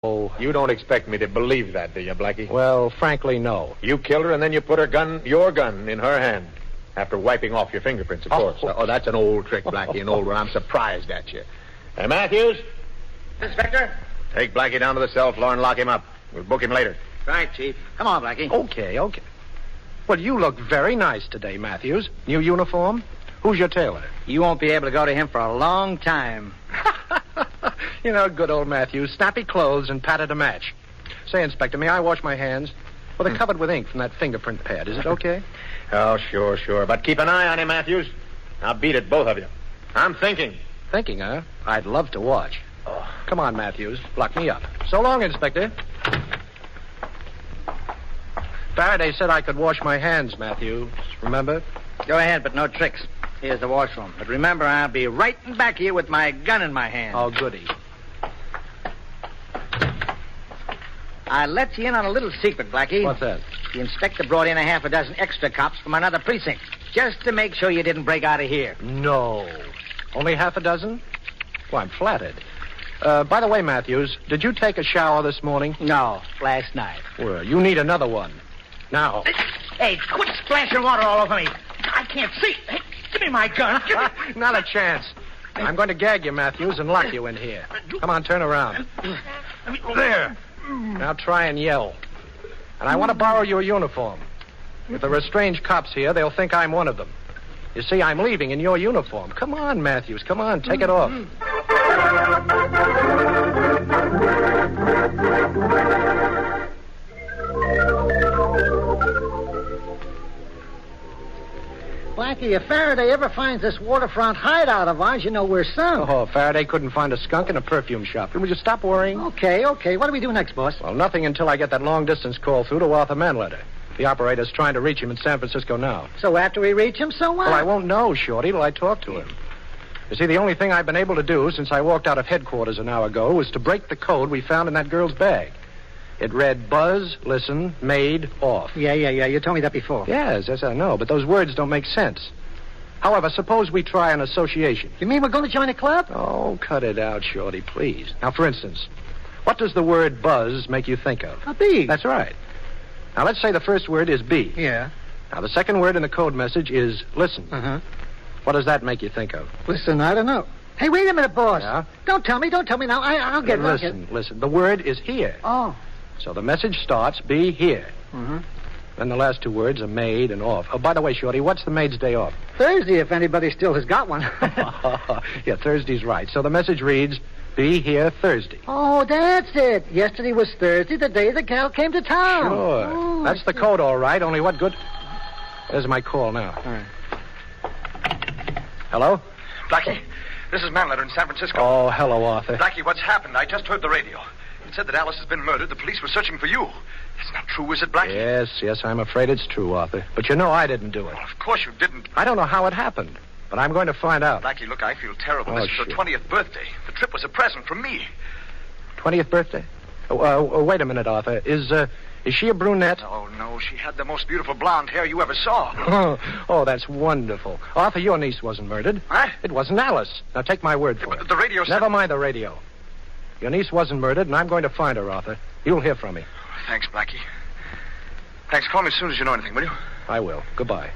Oh. You don't expect me to believe that, do you, Blackie? Well, frankly, no. You killed her, and then you put your gun, in her hand. After wiping off your fingerprints, of course. Oh, that's an old trick, Blackie, an old one. I'm surprised at you. Hey, Matthews? Inspector? Take Blackie down to the cell floor and lock him up. We'll book him later. Right, Chief. Come on, Blackie. Okay. Well, you look very nice today, Matthews. New uniform? Who's your tailor? You won't be able to go to him for a long time. You know, good old Matthews. Snappy clothes and pattern to match. Say, Inspector, may I wash my hands? Well, they're covered with ink from that fingerprint pad. Is it okay? Oh, sure. But keep an eye on him, Matthews. I'll beat it, both of you. I'm thinking. Thinking, huh? I'd love to watch. Oh. Come on, Matthews. Lock me up. So long, Inspector. Faraday said I could wash my hands, Matthews. Remember? Go ahead, but no tricks. Here's the washroom. But remember, I'll be right back here with my gun in my hand. Oh, goody. I'll let you in on a little secret, Blackie. What's that? The inspector brought in a half a dozen extra cops from another precinct, just to make sure you didn't break out of here. No. Only half a dozen? Well, I'm flattered. By the way, Matthews, did you take a shower this morning? No, last night. Well, you need another one. Now. Hey, quit splashing water all over me. I can't see. Hey, give me my gun. Not a chance. I'm going to gag you, Matthews, and lock you in here. Come on, turn around. There. Now try and yell. And I want to borrow your uniform. If there are strange cops here, they'll think I'm one of them. You see, I'm leaving in your uniform. Come on, Matthews. Come on, take it off. Blackie, if Faraday ever finds this waterfront hideout of ours, you know we're sunk. Oh, Faraday couldn't find a skunk in a perfume shop. Would you stop worrying? Okay. What do we do next, boss? Well, nothing until I get that long-distance call through to Arthur Manleder. The operator's trying to reach him in San Francisco now. So after we reach him, so what? Well, I won't know, Shorty, till I talk to him. You see, the only thing I've been able to do since I walked out of headquarters an hour ago was to break the code we found in that girl's bag. It read buzz, listen, made, off. Yeah. You told me that before. Yes, I know, but those words don't make sense. However, suppose we try an association. You mean we're going to join a club? Oh, cut it out, Shorty, please. Now, for instance, what does the word buzz make you think of? A bee. That's right. Now, let's say the first word is bee. Yeah. Now, the second word in the code message is listen. Uh-huh. What does that make you think of? Listen, I don't know. Hey, wait a minute, boss. Yeah? Don't tell me now. I'll get it. Listen. The word is here. Oh. So the message starts, be here. Mm-hmm. Then the last two words are made and off. Oh, by the way, Shorty, what's the maid's day off? Thursday, if anybody still has got one. Yeah, Thursday's right. So the message reads, be here Thursday. Oh, that's it. Yesterday was Thursday, the day the gal came to town. Sure. Oh, that's the code, all right. Only what good... There's my call now. All right. Hello? Blackie, this is Manleder in San Francisco. Oh, hello, Arthur. Blackie, what's happened? I just heard the radio. It said that Alice has been murdered. The police were searching for you. That's not true, is it, Blackie? Yes, I'm afraid it's true, Arthur. But you know I didn't do it. Well, of course you didn't. I don't know how it happened, but I'm going to find out. Blackie, look, I feel terrible. Oh, This is her sure. 20th birthday. The trip was a present from me. 20th birthday? Wait a minute, Arthur. Is she a brunette? Oh, no, she had the most beautiful blonde hair you ever saw. Oh, that's wonderful. Arthur, your niece wasn't murdered. Huh? It wasn't Alice. Now, take my word for it. The radio said... Never mind the radio. Your niece wasn't murdered, and I'm going to find her, Arthur. You'll hear from me. Thanks, Blackie. Thanks. Call me as soon as you know anything, will you? I will. Goodbye.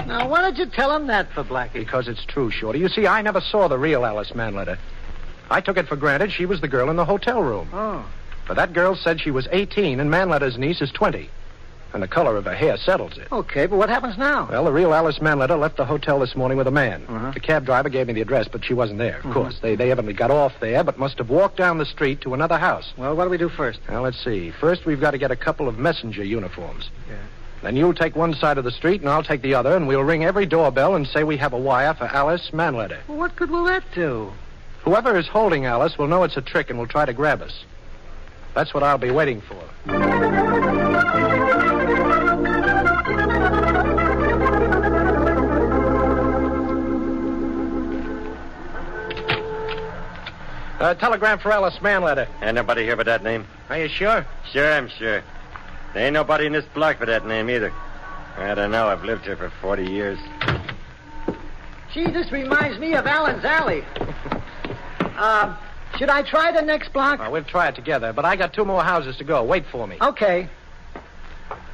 Now, why did you tell him that for, Blackie? Because it's true, Shorty. You see, I never saw the real Alice Manleder. I took it for granted she was the girl in the hotel room. Oh. But that girl said she was 18, and Manleder's niece is 20. And the color of her hair settles it. Okay, but what happens now? Well, the real Alice Manleder left the hotel this morning with a man. Uh-huh. The cab driver gave me the address, but she wasn't there, of course. They evidently got off there, but must have walked down the street to another house. Well, what do we do first? Now, let's see. First, we've got to get a couple of messenger uniforms. Yeah. Then you'll take one side of the street, and I'll take the other, and we'll ring every doorbell and say we have a wire for Alice Manleder. Well, what good will that do? Whoever is holding Alice will know it's a trick and will try to grab us. That's what I'll be waiting for. Telegram for Alice Manleder. Ain't nobody here with that name. Are you sure? Sure, I'm sure. There ain't nobody in this block with that name either. I don't know. I've lived here for 40 years. Gee, this reminds me of Allen's Alley. Should I try the next block? Well, we'll try it together, but I got 2 more houses to go. Wait for me. Okay.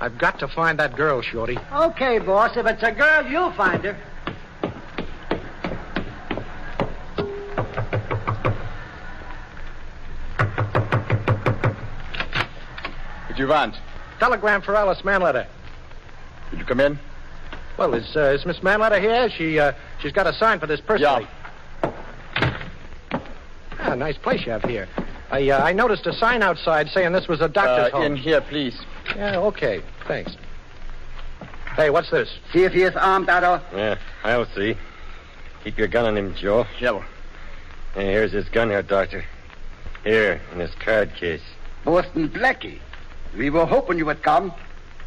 I've got to find that girl, Shorty. Okay, boss. If it's a girl, you'll find her. What you want? Telegram for Alice Manleder. Will you come in? Well, is Miss Manleder here? She's got a sign for this personally. Ah, nice place you have here. I noticed a sign outside saying this was a doctor's home. In here, please. Yeah, okay. Thanks. Hey, what's this? See if he is armed, Otto. Yeah, I'll see. Keep your gun on him, Joe. Yeah. Hey, here's his gun here, Doctor. Here, in this card case. Boston Blackie. We were hoping you would come.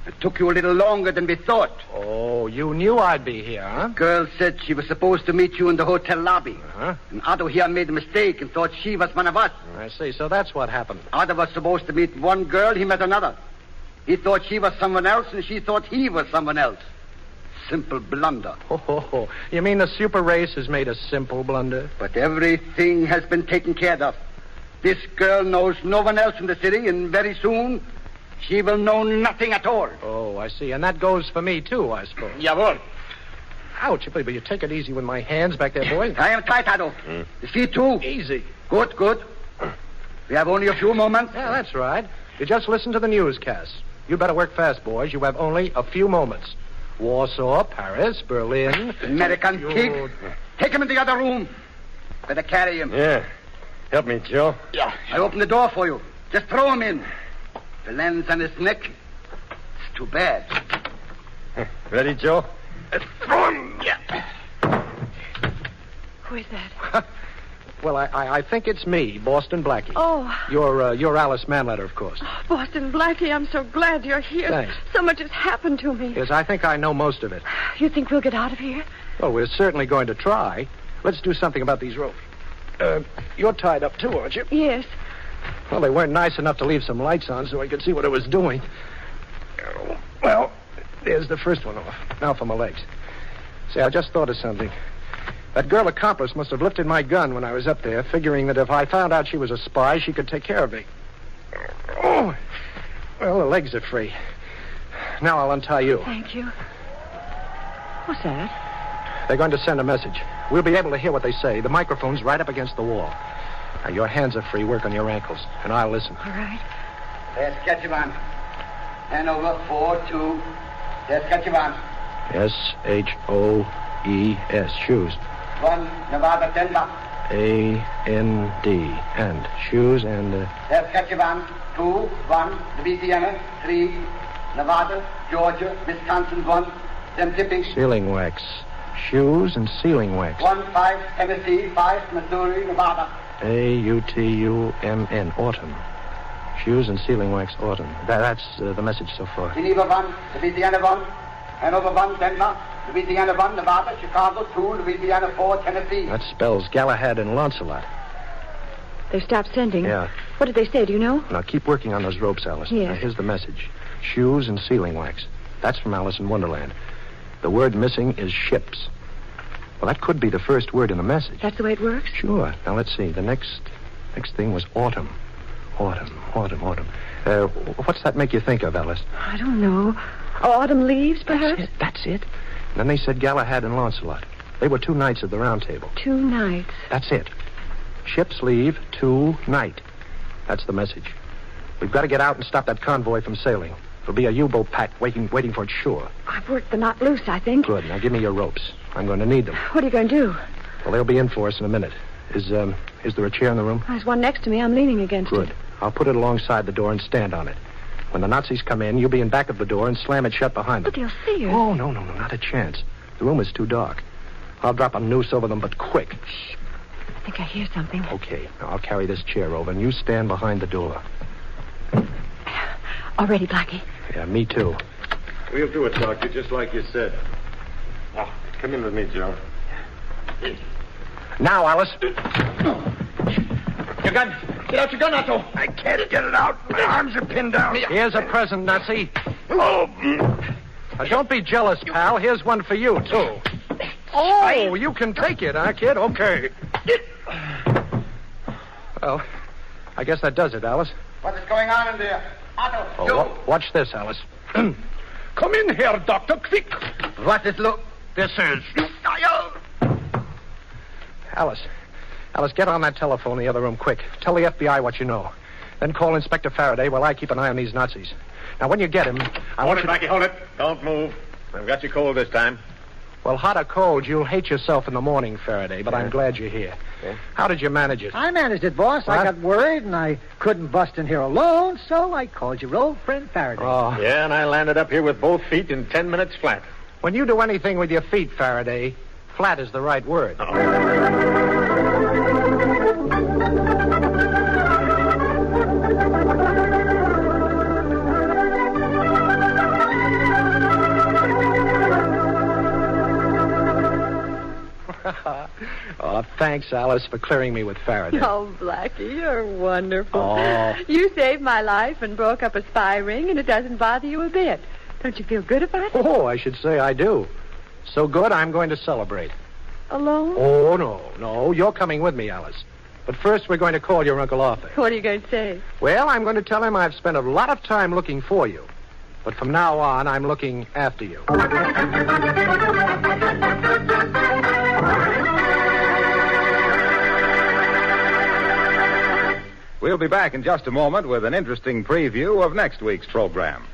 It took you a little longer than we thought. Oh, you knew I'd be here, huh? Girl said she was supposed to meet you in the hotel lobby. Uh-huh. And Otto here made a mistake and thought she was one of us. I see. So that's what happened. Otto was supposed to meet one girl, he met another. He thought she was someone else, and she thought he was someone else. Simple blunder. Oh, you mean the super race has made a simple blunder? But everything has been taken care of. This girl knows no one else in the city, and very soon she will know nothing at all. Oh, I see. And that goes for me, too, I suppose. Jawohl. Ouch, but you take it easy with my hands back there, boy. I am tight, Otto. You see, too? Easy. Good. We have only a few moments. Yeah, that's right. You just listen to the newscasts. You better work fast, boys. You have only a few moments. Warsaw, Paris, Berlin. American pig. Take him in the other room. Better carry him. Yeah. Help me, Joe. Yeah. I open the door for you. Just throw him in. The lens on his neck. It's too bad. Ready, Joe? Throw him. Yeah. Who is that? Well, I think it's me, Boston Blackie. Oh. You're Alice Manleder, of course. Oh, Boston Blackie, I'm so glad you're here. Thanks. So much has happened to me. Yes, I think I know most of it. You think we'll get out of here? Well, we're certainly going to try. Let's do something about these ropes. You're tied up, too, aren't you? Yes. Well, they weren't nice enough to leave some lights on so I could see what it was doing. Well, there's the first one off. Now for my legs. See, I just thought of something. That girl accomplice must have lifted my gun when I was up there, figuring that if I found out she was a spy, she could take care of me. Oh, well, the legs are free. Now I'll untie you. Thank you. What's that? They're going to send a message. We'll be able to hear what they say. The microphone's right up against the wall. Now, your hands are free. Work on your ankles, and I'll listen. All right. There's Ketchivan. Hanover 4-2. There's Ketchivan. S-H-O-E-S. Shoes. 1, Nevada, Denver. A-N-D. And. Shoes and... There's Ketchivan. 2, 1, Louisiana. 3, Nevada, Georgia, Wisconsin, 1. Them tipping. Sealing wax. Shoes and sealing wax. 1, 5, Tennessee. 5, Missouri, Nevada. A-U-T-U-M-N. Autumn. Shoes and sealing wax, autumn. That's the message so far. Geneva 1, Louisiana 1, Hanover 1, Denver, Louisiana 1, Nevada, Chicago 2, Louisiana 4, Tennessee. That spells Galahad and Lancelot. They've stopped sending. Yeah. What did they say, do you know? Now, keep working on those ropes, Alice. Yes. Now, here's the message. Shoes and sealing wax. That's from Alice in Wonderland. The word missing is ships. Well, that could be the first word in the message. That's the way it works? Sure. Now, let's see. The next thing was autumn. Autumn. What's that make you think of, Alice? I don't know. Autumn leaves, perhaps? That's it. And then they said Galahad and Lancelot. They were 2 knights of the Round Table. 2 nights. That's it. Ships leave, 2 night. That's the message. We've got to get out and stop that convoy from sailing. There'll be a U-boat pack waiting for its shore. I've worked the knot loose, I think. Good. Now give me your ropes. I'm going to need them. What are you going to do? Well, they'll be in for us in a minute. Is there a chair in the room? There's one next to me. I'm leaning against Good. it. I'll put it alongside the door and stand on it. When the Nazis come in, you'll be in back of the door and slam it shut behind them. But they'll see us. Oh, no, not a chance. The room is too dark. I'll drop a noose over them, but quick. Shh. I think I hear something. Okay. Now, I'll carry this chair over, and you stand behind the door. All ready, Blackie? Yeah, me too. We'll do it, Doctor, just like you said. Now, come in with me, Joe. Now, Alice. Your gun. Get out your gun, Otto. I can't get it out. My arms are pinned down. Here's a present, Nazi. Now, don't be jealous, pal. Here's one for you, too. Oh, you can take it, huh, kid? Okay. Well, I guess that does it, Alice. What is going on in there? Otto, Oh, watch this, Alice. Come in here, Doctor, quick. What is This is... Alice, get on that telephone in the other room, quick. Tell the FBI what you know. Then call Inspector Faraday while I keep an eye on these Nazis. Now, when you get him, I want you... Blackie, hold it. Don't move. I've got you cold this time. Well, hot or cold, you'll hate yourself in the morning, Faraday, but I'm glad you're here. Yeah. How did you manage it? I managed it, boss. I What? got worried, and I couldn't bust in here alone, so I called your old friend Faraday. Oh. Yeah, and I landed up here with both feet in 10 minutes flat. When you do anything with your feet, Faraday, flat is the right word. Oh, thanks, Alice, for clearing me with Faraday. Oh, Blackie, you're wonderful. Oh. You saved my life and broke up a spy ring, and it doesn't bother you a bit. Don't you feel good about it? Oh, I should say I do. So good, I'm going to celebrate. Alone? Oh, no. You're coming with me, Alice. But first, we're going to call your Uncle Arthur. What are you going to say? Well, I'm going to tell him I've spent a lot of time looking for you. But from now on, I'm looking after you. We'll be back in just a moment with an interesting preview of next week's program.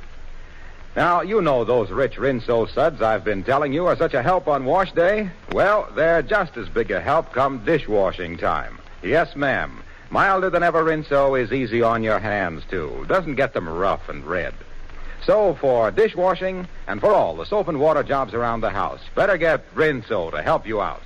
Now, you know those rich Rinso suds I've been telling you are such a help on wash day? Well, they're just as big a help come dishwashing time. Yes, ma'am. Milder than ever Rinso is easy on your hands, too. Doesn't get them rough and red. So, for dishwashing and for all the soap and water jobs around the house, better get Rinso to help you out.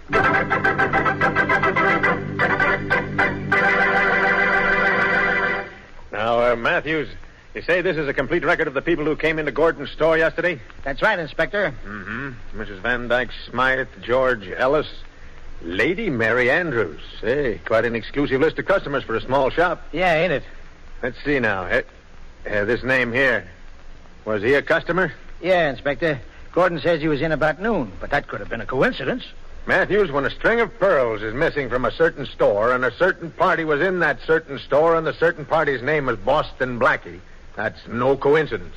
Now, Matthews, you say this is a complete record of the people who came into Gordon's store yesterday? That's right, Inspector. Mm-hmm. Mrs. Van Dyke Smythe, George Ellis, Lady Mary Andrews. Hey, quite an exclusive list of customers for a small shop. Yeah, ain't it? Let's see now. This name here. Was he a customer? Yeah, Inspector. Gordon says he was in about noon, but that could have been a coincidence. Matthews, when a string of pearls is missing from a certain store and a certain party was in that certain store and the certain party's name was Boston Blackie, that's no coincidence.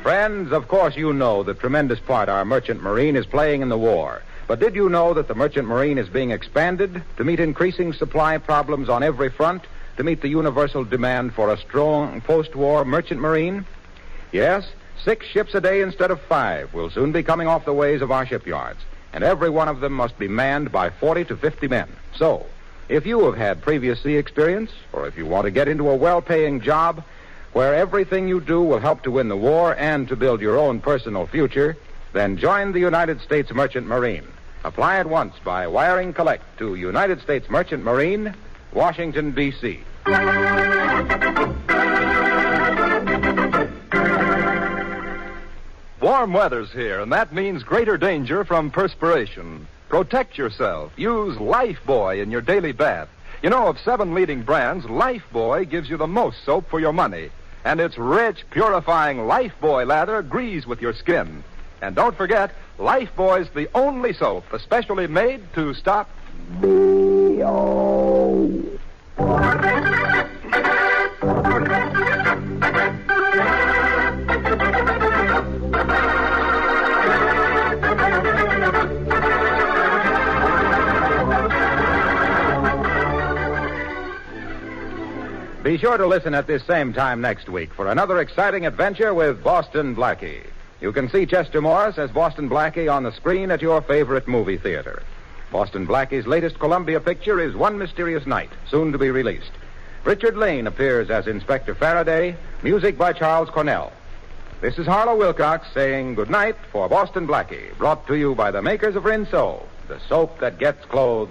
Friends, of course you know the tremendous part our merchant marine is playing in the war. But did you know that the merchant marine is being expanded to meet increasing supply problems on every front, to meet the universal demand for a strong post-war merchant marine? Yes, 6 ships a day instead of 5 will soon be coming off the ways of our shipyards, and every one of them must be manned by 40 to 50 men. So, if you have had previous sea experience, or if you want to get into a well-paying job where everything you do will help to win the war and to build your own personal future, then join the United States Merchant Marine. Apply at once by wiring collect to United States Merchant Marine, Washington, D.C. Warm weather's here, and that means greater danger from perspiration. Protect yourself. Use Lifebuoy in your daily bath. You know, of 7 leading brands, Lifebuoy gives you the most soap for your money. And its rich, purifying Lifebuoy lather agrees with your skin. And don't forget, Lifebuoy's the only soap especially made to stop... Be sure to listen at this same time next week for another exciting adventure with Boston Blackie. You can see Chester Morris as Boston Blackie on the screen at your favorite movie theater. Boston Blackie's latest Columbia picture is One Mysterious Night, soon to be released. Richard Lane appears as Inspector Faraday, music by Charles Cornell. This is Harlow Wilcox saying good night for Boston Blackie, brought to you by the makers of Rinso, the soap that gets clothes.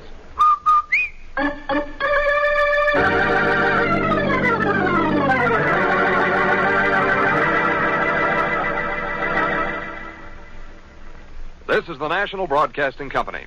This is the National Broadcasting Company.